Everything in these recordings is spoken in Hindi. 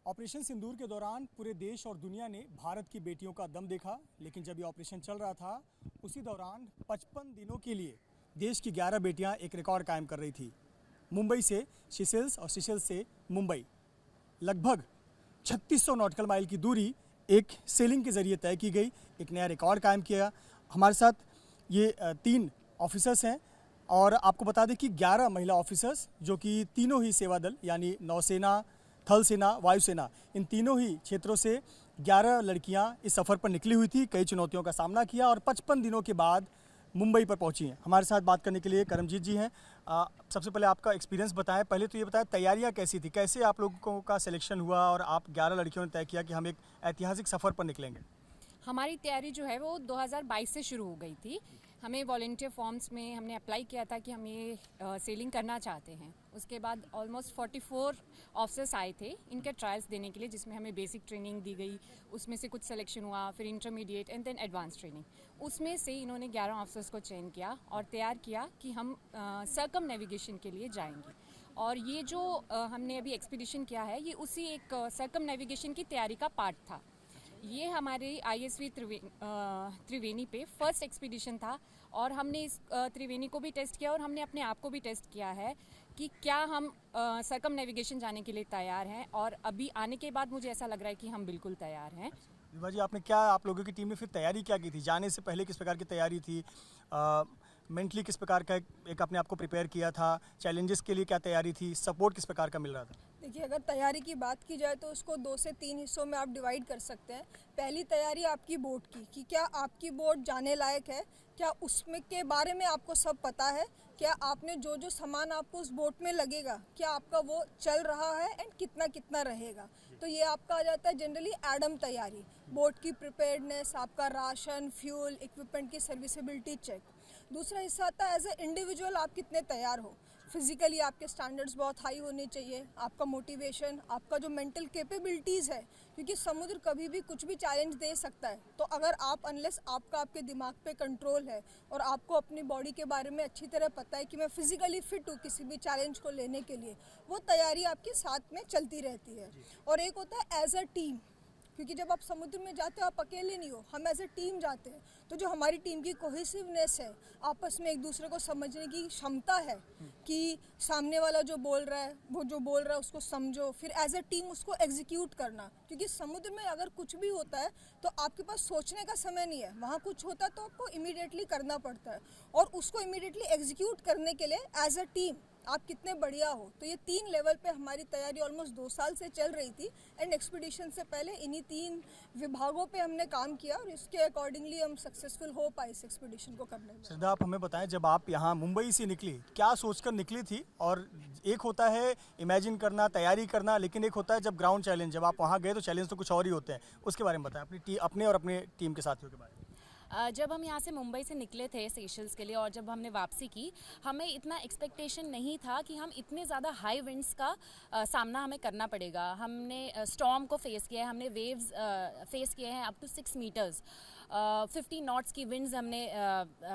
ऑपरेशन सिंदूर के दौरान पूरे देश और दुनिया ने भारत की बेटियों का दम देखा, लेकिन जब ये ऑपरेशन चल रहा था उसी दौरान 55 दिनों के लिए देश की 11 बेटियां एक रिकॉर्ड कायम कर रही थी। मुंबई से सिशेल्स और सिशेल्स से मुंबई लगभग 3600 नॉटिकल माइल की दूरी एक सेलिंग के ज़रिए तय की गई, एक नया रिकॉर्ड कायम किया। हमारे साथ ये 3 ऑफिसर्स हैं और आपको बता दें कि 11 महिला ऑफिसर्स जो कि तीनों ही सेवा दल यानी नौसेना, थल सेना, वायुसेना, इन तीनों ही क्षेत्रों से 11 लड़कियां इस सफ़र पर निकली हुई थी, कई चुनौतियों का सामना किया और 55 दिनों के बाद मुंबई पर पहुंची हैं। हमारे साथ बात करने के लिए करमजीत जी हैं। सबसे पहले आपका एक्सपीरियंस बताएं। पहले तो ये बताएं तैयारियां कैसी थी, कैसे आप लोगों का सिलेक्शन हुआ और आप 11 लड़कियों ने तय किया कि हम एक ऐतिहासिक सफ़र पर निकलेंगे। हमारी तैयारी जो है वो 2022 से शुरू हो गई थी। हमें वॉलंटियर फॉर्म्स में हमने अप्लाई किया था कि हम ये सेलिंग करना चाहते हैं। उसके बाद ऑलमोस्ट 44 ऑफिसर्स आए थे इनके ट्रायल्स देने के लिए, जिसमें हमें बेसिक ट्रेनिंग दी गई, उसमें से कुछ सिलेक्शन हुआ, फिर intermediate and then advance training. उसमें से इन्होंने 11 ऑफिसर्स को चयन किया और तैयार किया कि हम सर्कम नेविगेशन के लिए जाएंगे। और ये जो हमने अभी एक्सपीडिशन किया है ये उसी एक सर्कम नेविगेशन की तैयारी का पार्ट था। ये हमारे ISV त्रिवेणी पे फर्स्ट एक्सपीडिशन था और हमने इस त्रिवेणी को भी टेस्ट किया और हमने अपने आप को भी टेस्ट किया है कि क्या हम सर्कम नेविगेशन जाने के लिए तैयार हैं। और अभी आने के बाद मुझे ऐसा लग रहा है कि हम बिल्कुल तैयार हैं। विभा जी, आपने क्या, आप लोगों की टीम ने फिर तैयारी क्या की थी? जाने से पहले किस प्रकार की तैयारी थी? मेंटली किस प्रकार का एक अपने आप को प्रिपेयर किया था? चैलेंजेस के लिए क्या तैयारी थी? सपोर्ट किस प्रकार का मिल रहा था? देखिए, अगर तैयारी की बात की जाए तो उसको 2 से 3 हिस्सों में आप डिवाइड कर सकते हैं। पहली तैयारी आपकी बोट की कि क्या आपकी बोट जाने लायक है, क्या उसमें के बारे में आपको सब पता है, क्या आपने जो जो सामान आपको उस बोट में लगेगा क्या आपका वो चल रहा है एंड कितना कितना रहेगा। तो ये आपका आ जाता है जनरली एडम तैयारी, बोट की प्रिपेयर्डनेस, आपका राशन, फ्यूल, इक्विपमेंट की सर्विसेबिलिटी चेक। दूसरा हिस्सा आता है एज ए इंडिविजुअल आप कितने तैयार हो। फिजिकली आपके स्टैंडर्ड्स बहुत हाई होने चाहिए, आपका मोटिवेशन, आपका जो मेंटल कैपेबिलिटीज़ है, क्योंकि समुद्र कभी भी कुछ भी चैलेंज दे सकता है। तो अगर आप अनलेस आपके दिमाग पे कंट्रोल है और आपको अपनी बॉडी के बारे में अच्छी तरह पता है कि मैं फिजिकली फिट हूँ किसी भी चैलेंज को लेने के लिए, वो तैयारी आपके साथ में चलती रहती है। और एक होता है एज अ टीम, क्योंकि जब आप समुद्र में जाते हो आप अकेले नहीं हो, हम एज ए टीम जाते हैं। तो जो हमारी टीम की कोहेसिवनेस है, आपस में एक दूसरे को समझने की क्षमता है कि सामने वाला जो बोल रहा है वो जो बोल रहा है उसको समझो, फिर एज ए टीम उसको एग्जीक्यूट करना। क्योंकि समुद्र में अगर कुछ भी होता है तो आपके पास सोचने का समय नहीं है, वहाँ कुछ होता है तो आपको इमीडिएटली करना पड़ता है और उसको इमीडिएटली एग्जीक्यूट करने के लिए एज अ टीम आप कितने बढ़िया हो। तो ये 3 लेवल पे हमारी तैयारी ऑलमोस्ट 2 साल से चल रही थी एंड एक्सपीडिशन से पहले इन्हीं 3 विभागों पे हमने काम किया और इसके अकॉर्डिंगली हम सक्सेसफुल हो पाए इस एक्सपीडिशन को करने में। श्रद्धा, आप हमें बताएं, जब आप यहाँ मुंबई से निकली क्या सोचकर निकली थी? और एक होता है इमेजिन करना, तैयारी करना, लेकिन एक होता है जब ग्राउंड चैलेंज, जब आप वहाँ गए तो चैलेंज तो कुछ और ही होते हैं। उसके बारे में बताएं, अपने और अपने टीम के साथियों के बारे में। जब हम यहाँ से मुंबई से निकले थे सेशल्स के लिए और जब हमने वापसी की, हमें इतना एक्सपेक्टेशन नहीं था कि हम इतने ज़्यादा हाई विंड्स का सामना हमें करना पड़ेगा। हमने स्टॉर्म को फेस किया है, हमने वेव्स फेस किए हैं अप टू 6 मीटर्स, 50 नॉट्स की विंड्स हमने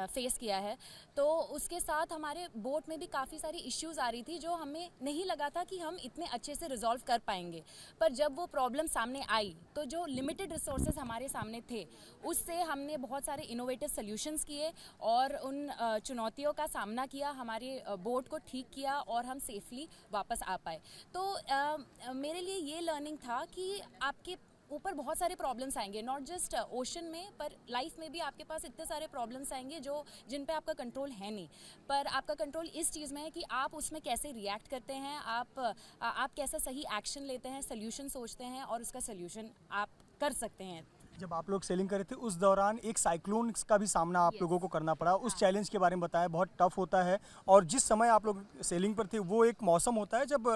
फेस किया है। तो उसके साथ हमारे बोट में भी काफ़ी सारी इश्यूज़ आ रही थी जो हमें नहीं लगा था कि हम इतने अच्छे से रिजॉल्व कर पाएंगे। पर जब वो प्रॉब्लम सामने आई तो जो लिमिटेड रिसोर्सेज हमारे सामने थे उससे हमने बहुत सारे इनोवेटिव सॉल्यूशंस किए और उन चुनौतियों का सामना किया, हमारे बोट को ठीक किया और हम सेफली वापस आ पाए। तो मेरे लिए ये लर्निंग था कि आपके ऊपर बहुत सारे प्रॉब्लम्स आएंगे, नॉट जस्ट ओशन में पर लाइफ में भी आपके पास इतने सारे प्रॉब्लम्स आएंगे जिन पे आपका कंट्रोल है नहीं। पर आपका कंट्रोल इस चीज़ में है कि आप उसमें कैसे रिएक्ट करते हैं, आप कैसा सही एक्शन लेते हैं, सोल्यूशन सोचते हैं और उसका सोल्यूशन आप कर सकते हैं। जब आप लोग सेलिंग कर रहे थे उस दौरान एक साइक्लोन का भी सामना आप लोगों को करना पड़ा, उस चैलेंज के बारे में बताएं। बहुत टफ होता है और जिस समय आप लोग सेलिंग पर थे वो एक मौसम होता है जब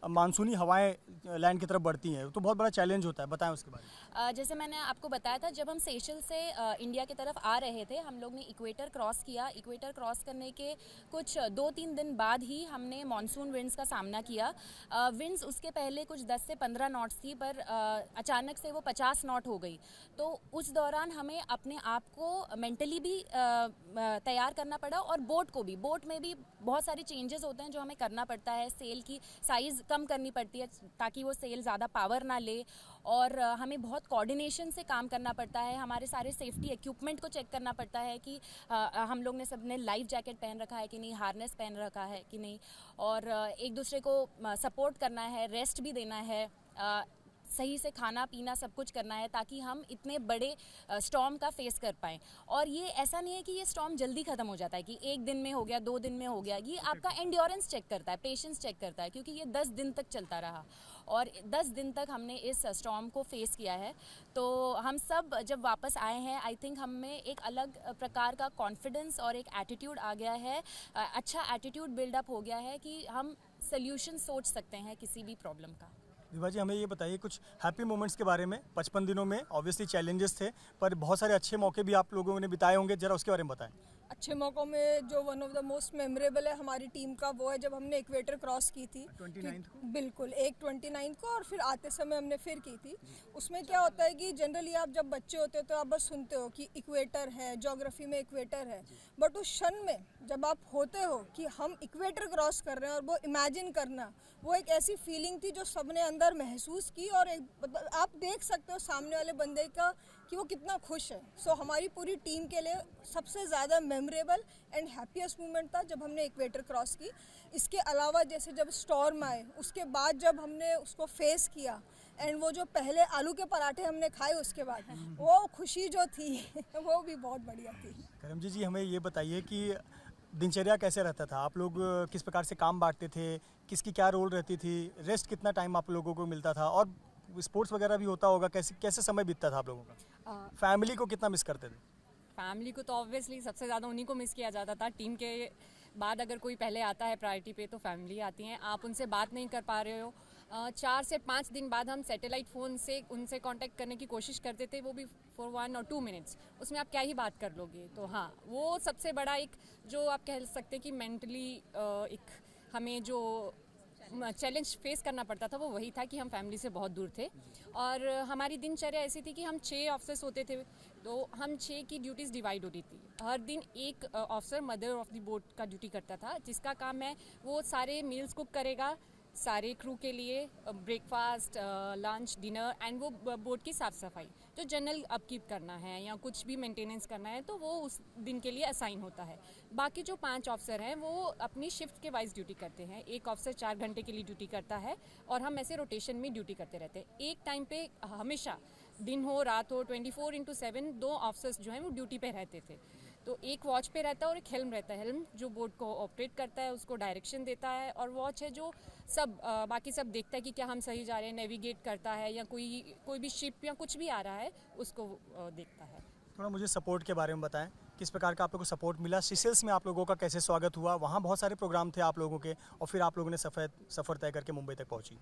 मानसूनी हवाएं लैंड की तरफ बढ़ती हैं, तो बहुत बड़ा चैलेंज होता है, बताएं उसके बारे में। जैसे मैंने आपको बताया था, जब हम सेशल से इंडिया की तरफ आ रहे थे हम लोग ने इक्वेटर क्रॉस किया। इक्वेटर क्रॉस करने के कुछ 2-3 दिन बाद ही हमने मानसून विंड्स का सामना किया। विंड्स उसके पहले कुछ 10 से 15 नॉट्स थी पर अचानक से वो 50 नॉट हो गई। तो तो उस दौरान हमें अपने आप को मेंटली भी तैयार करना पड़ा, और बोट में भी बहुत सारे चेंजेस होते हैं जो हमें करना पड़ता है। सेल की साइज़ कम करनी पड़ती है ताकि वो सेल ज़्यादा पावर ना ले, और हमें बहुत कोऑर्डिनेशन से काम करना पड़ता है। हमारे सारे सेफ्टी इक्विपमेंट को चेक करना पड़ता है कि हम लोग ने सबने लाइफ जैकेट पहन रखा है कि नहीं, हार्नेस पहन रखा है कि नहीं, और एक दूसरे को सपोर्ट करना है, रेस्ट भी देना है, सही से खाना पीना सब कुछ करना है ताकि हम इतने बड़े स्टॉर्म का फेस कर पाएँ। और ये ऐसा नहीं है कि ये स्टॉर्म जल्दी ख़त्म हो जाता है कि 1 दिन में हो गया, 2 दिन में हो गया। ये आपका एंड्योरेंस चेक करता है, पेशेंस चेक करता है, क्योंकि ये 10 दिन तक चलता रहा और 10 दिन तक हमने इस स्टॉर्म को फेस किया है। तो हम सब जब वापस आए हैं, आई थिंक हम में एक अलग प्रकार का कॉन्फिडेंस और एक एटीट्यूड आ गया है, अच्छा एटीट्यूड बिल्डअप हो गया है कि हम सल्यूशन सोच सकते हैं किसी भी प्रॉब्लम का। विभा जी, हमें ये बताइए कुछ हैप्पी मोमेंट्स के बारे में। 55 दिनों में ऑब्वियसली चैलेंजेस थे, पर बहुत सारे अच्छे मौके भी आप लोगों ने बिताए होंगे, जरा उसके बारे में बताएं। अच्छे मौक़ों में जो one of the most memorable है हमारी टीम का, वो है जब हमने इक्वेटर क्रॉस की थी 29 को। बिल्कुल, एक 29 को और फिर आते समय हमने फिर की थी। उसमें क्या होता है कि जनरली आप जब बच्चे होते हो तो आप बस सुनते हो कि इक्वेटर है, ज्योग्राफी में इक्वेटर है, बट उस क्षण में जब आप होते हो कि हम इक्वेटर क्रॉस कर रहे हैं और वो इमेजिन करना, वो एक ऐसी फीलिंग थी जो सबने अंदर महसूस की, और एक आप देख सकते हो सामने वाले बंदे का कि वो कितना खुश है। सो हमारी पूरी टीम के लिए सबसे ज़्यादा मेमोरेबल एंड हैप्पीएस्ट मोमेंट था जब हमने इक्वेटर क्रॉस की। इसके अलावा जैसे जब स्टॉर्म आए, उसके बाद जब हमने उसको फेस किया एंड वो जो पहले आलू के पराठे हमने खाए उसके बाद, वो खुशी जो थी वो भी बहुत बढ़िया थी। करमजीत जी, हमें ये बताइए कि दिनचर्या कैसे रहता था, आप लोग किस प्रकार से काम बांटते थे, किसकी क्या रोल रहती थी, रेस्ट कितना टाइम आप लोगों को मिलता था, और स्पोर्ट्स वगैरह भी होता होगा, कैसे समय बीतता था आप लोगों का, फैमिली को कितना मिस करते थे? फैमिली को तो ऑब्वियसली सबसे ज़्यादा उन्हीं को मिस किया जाता था। टीम के बाद अगर कोई पहले आता है प्रायोरिटी पे तो फैमिली आती हैं। आप उनसे बात नहीं कर पा रहे हो, 4 से 5 दिन बाद हम सैटेलाइट फ़ोन से उनसे कांटेक्ट करने की कोशिश करते थे, वो भी फॉर 1 और 2 मिनट्स। उसमें आप क्या ही बात कर लोगे। तो हाँ, वो सबसे बड़ा एक जो आप कह सकते हैं कि मेंटली एक हमें जो चैलेंज फेस करना पड़ता था वो वही था कि हम फैमिली से बहुत दूर थे, और हमारी दिनचर्या ऐसी थी कि हम 6 ऑफिसर्स होते थे, तो हम 6 की ड्यूटीज़ डिवाइड होती थी। हर दिन एक officer mother of the boat का ड्यूटी करता था, जिसका काम है वो सारे मील्स कुक करेगा सारे क्रू के लिए, ब्रेकफास्ट, लंच, डिनर, एंड वो बोट की साफ़ सफाई जो जनरल अपकीप करना है या कुछ भी मेंटेनेंस करना है तो वो उस दिन के लिए असाइन होता है। बाकी जो 5 ऑफिसर हैं वो अपनी शिफ्ट के वाइज ड्यूटी करते हैं। एक ऑफिसर 4 घंटे के लिए ड्यूटी करता है और हम ऐसे रोटेशन में ड्यूटी करते रहते हैं। एक टाइम पे हमेशा दिन हो रात हो 24/7 2 ऑफिसर्स जो हैं वो ड्यूटी पे रहते थे। तो एक वॉच पे रहता है और एक हेल्म रहता है। हेल्म जो बोट को ऑपरेट करता है, उसको डायरेक्शन देता है, और वॉच है जो सब बाकी सब देखता है कि क्या हम सही जा रहे हैं, नेविगेट करता है, या कोई भी शिप या कुछ भी आ रहा है उसको देखता है। थोड़ा मुझे सपोर्ट के बारे में बताएं, किस प्रकार का आप लोगों को सपोर्ट मिला, सीशेल्स में आप लोगों का कैसे स्वागत हुआ, वहाँ बहुत सारे प्रोग्राम थे आप लोगों के, और फिर आप लोगों ने सफ़र तय करके मुंबई तक पहुँची।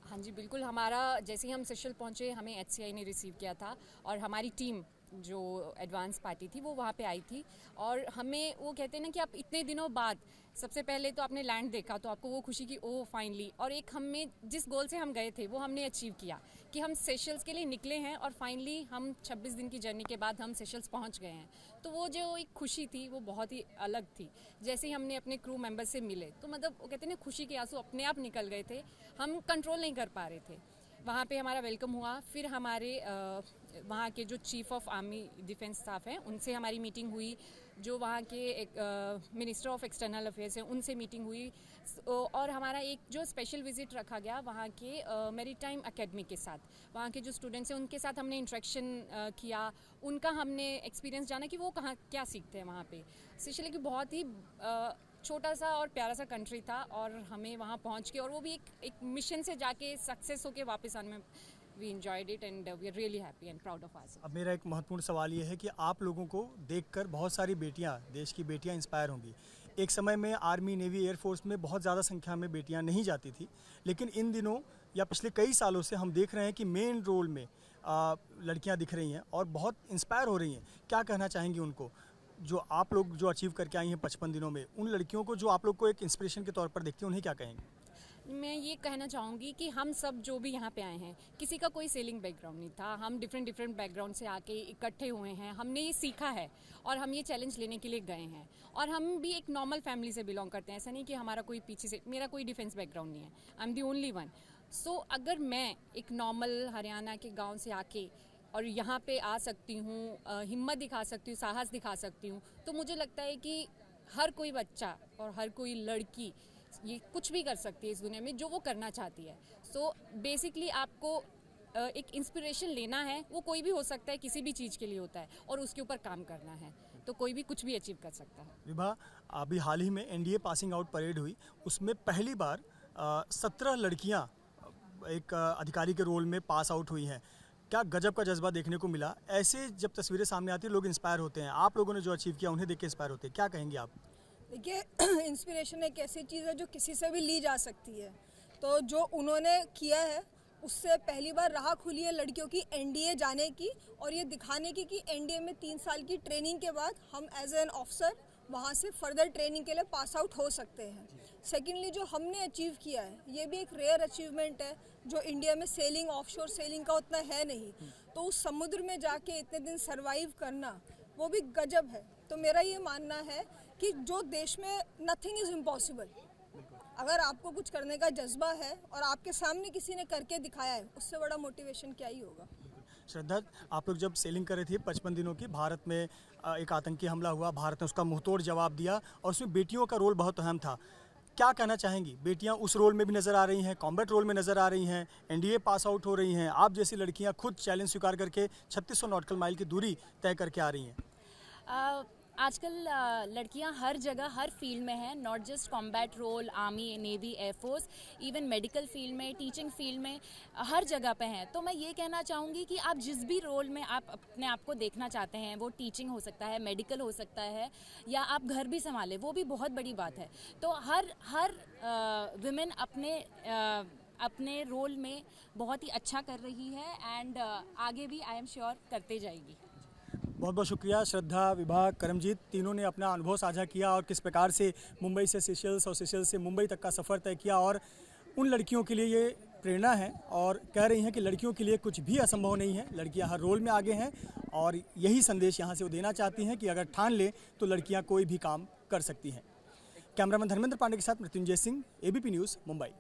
हाँ जी बिल्कुल, हमारा जैसे ही हम सेशल पहुँचे हमें HCI ने रिसीव किया था, और हमारी टीम जो एडवांस पार्टी थी वो वहाँ पे आई थी, और हमें वो कहते हैं ना कि आप इतने दिनों बाद सबसे पहले तो आपने लैंड देखा तो आपको वो खुशी की ओह फाइनली, और एक हमें जिस गोल से हम गए थे वो हमने अचीव किया कि हम सेशल्स के लिए निकले हैं, और फाइनली हम 26 दिन की जर्नी के बाद हम सेशल्स पहुँच गए हैं। तो वो जो एक खुशी थी वो बहुत ही अलग थी। जैसे ही हमने अपने क्रू मेंबर से मिले तो मतलब वो कहते हैं ना खुशी के आंसू अपने आप निकल गए थे, हम कंट्रोल नहीं कर पा रहे थे। वहाँ पे हमारा वेलकम हुआ, फिर हमारे वहाँ के जो chief of army defence staff हैं उनसे हमारी मीटिंग हुई, जो वहाँ के मिनिस्टर ऑफ एक्सटर्नल अफेयर्स हैं उनसे मीटिंग हुई, और हमारा एक जो स्पेशल विजिट रखा गया वहाँ के मैरीटाइम एकेडमी के साथ, वहाँ के जो स्टूडेंट्स हैं उनके साथ हमने इंटरेक्शन किया, उनका हमने एक्सपीरियंस जाना कि वो कहाँ क्या सीखते हैं वहाँ पे। सेशल की बहुत ही छोटा सा और प्यारा सा कंट्री था, और हमें वहाँ पहुँच के, और वो भी एक मिशन से जाके सक्सेस होके वापस आने में we enjoyed it and we are really happy and proud of ourselves. अब मेरा एक महत्वपूर्ण सवाल ये है कि आप लोगों को देखकर बहुत सारी बेटियां, देश की बेटियां इंस्पायर होंगी। एक समय में आर्मी, नेवी, एयरफोर्स में बहुत ज़्यादा संख्या में बेटियां नहीं जाती थी, लेकिन इन दिनों या पिछले कई सालों से हम देख रहे हैं कि मेन रोल में लड़कियां दिख रही हैं और बहुत इंस्पायर हो रही हैं। क्या कहना चाहेंगी उनको, जो आप लोग जो अचीव करके आई हैं 55 दिनों में, उन लड़कियों को जो आप लोग को एक इंस्पिरेशन के तौर पर देखती हैं, उन्हें क्या कहेंगे? मैं ये कहना चाहूँगी कि हम सब जो भी यहाँ पे आए हैं, किसी का कोई सेलिंग बैकग्राउंड नहीं था। हम डिफरेंट बैकग्राउंड से आके इकट्ठे हुए हैं, हमने ये सीखा है और हम ये चैलेंज लेने के लिए गए हैं। और हम भी एक नॉर्मल फैमिली से बिलोंग करते हैं, ऐसा नहीं कि हमारा कोई पीछे से, मेरा कोई डिफेंस बैकग्राउंड नहीं है, I am the only one. So अगर मैं एक नॉर्मल हरियाणा के गाँव से आके और यहाँ पे आ सकती हूँ, हिम्मत दिखा सकती हूँ, साहस दिखा सकती हूँ, तो मुझे लगता है कि हर कोई बच्चा और हर कोई लड़की ये कुछ भी कर सकती है इस दुनिया में जो वो करना चाहती है। सो बेसिकली आपको एक इंस्पिरेशन लेना है, वो कोई भी हो सकता है, किसी भी चीज़ के लिए होता है, और उसके ऊपर काम करना है, तो कोई भी कुछ भी अचीव कर सकता है। विभा, अभी हाल ही में एनडीए पासिंग आउट परेड हुई, उसमें पहली बार 17 लड़कियां एक अधिकारी के रोल में पास आउट हुई हैं। क्या गजब का जज्बा देखने को मिला। ऐसे जब तस्वीरें सामने आती है लोग इंस्पायर होते हैं। आप लोगों ने जो अचीव किया उन्हें देख के इंस्पायर होते हैं, क्या कहेंगे आप? देखिए इंस्पिरेशन एक ऐसी चीज़ है जो किसी से भी ली जा सकती है। तो जो उन्होंने किया है उससे पहली बार राह खुली है लड़कियों की एनडीए जाने की, और ये दिखाने की कि एनडीए में 3 साल की ट्रेनिंग के बाद हम एज एन ऑफिसर वहाँ से फर्दर ट्रेनिंग के लिए पास आउट हो सकते हैं। सेकेंडली जो हमने अचीव किया है ये भी एक रेयर अचीवमेंट है जो इंडिया में सेलिंग, ऑफशोर सेलिंग का उतना है नहीं। तो उस समुद्र में जाके इतने दिन सरवाइव करना वो भी गजब है। तो मेरा ये मानना है कि जो देश में नथिंग इज़ इम्पॉसिबल, अगर आपको कुछ करने का जज्बा है और आपके सामने किसी ने करके दिखाया है, उससे बड़ा मोटिवेशन क्या ही होगा। श्रद्धा, आप लोग जब सेलिंग कर रहे थे 55 दिनों की, भारत में एक आतंकी हमला हुआ, भारत ने उसका मुंहतोड़ जवाब दिया और उसमें बेटियों का रोल बहुत अहम था। क्या कहना चाहेंगी? बेटियां उस रोल में भी नज़र आ रही हैं, कॉम्बैट रोल में नज़र आ रही हैं, एनडीए पास आउट हो रही हैं, आप जैसी लड़कियां खुद चैलेंज स्वीकार करके 3600 नॉटिकल माइल की दूरी तय करके आ रही हैं। आजकल लड़कियां हर जगह, हर फील्ड में हैं, not just combat role, army, navy, air force, even medical field में, टीचिंग फील्ड में, हर जगह पे हैं। तो मैं ये कहना चाहूँगी कि आप जिस भी रोल में आप अपने आप को देखना चाहते हैं, वो टीचिंग हो सकता है, मेडिकल हो सकता है, या आप घर भी संभालें, वो भी बहुत बड़ी बात है। तो हर विमेन अपने रोल में बहुत ही अच्छा कर रही है एंड आगे भी आई एम श्योर करते जाएगी। बहुत बहुत शुक्रिया श्रद्धा, विभा, करमजीत, तीनों ने अपना अनुभव साझा किया और किस प्रकार से मुंबई से सेशल्स और सेशल्स से मुंबई तक का सफ़र तय किया। और उन लड़कियों के लिए ये प्रेरणा है और कह रही हैं कि लड़कियों के लिए कुछ भी असंभव नहीं है, लड़कियां हर रोल में आगे हैं। और यही संदेश यहाँ से वो देना चाहती हैं कि अगर ठान ले तो लड़कियाँ कोई भी काम कर सकती हैं। कैमरामैन धर्मेंद्र पांडे के साथ मृत्युंजय सिंह, एबीपी न्यूज़, मुंबई।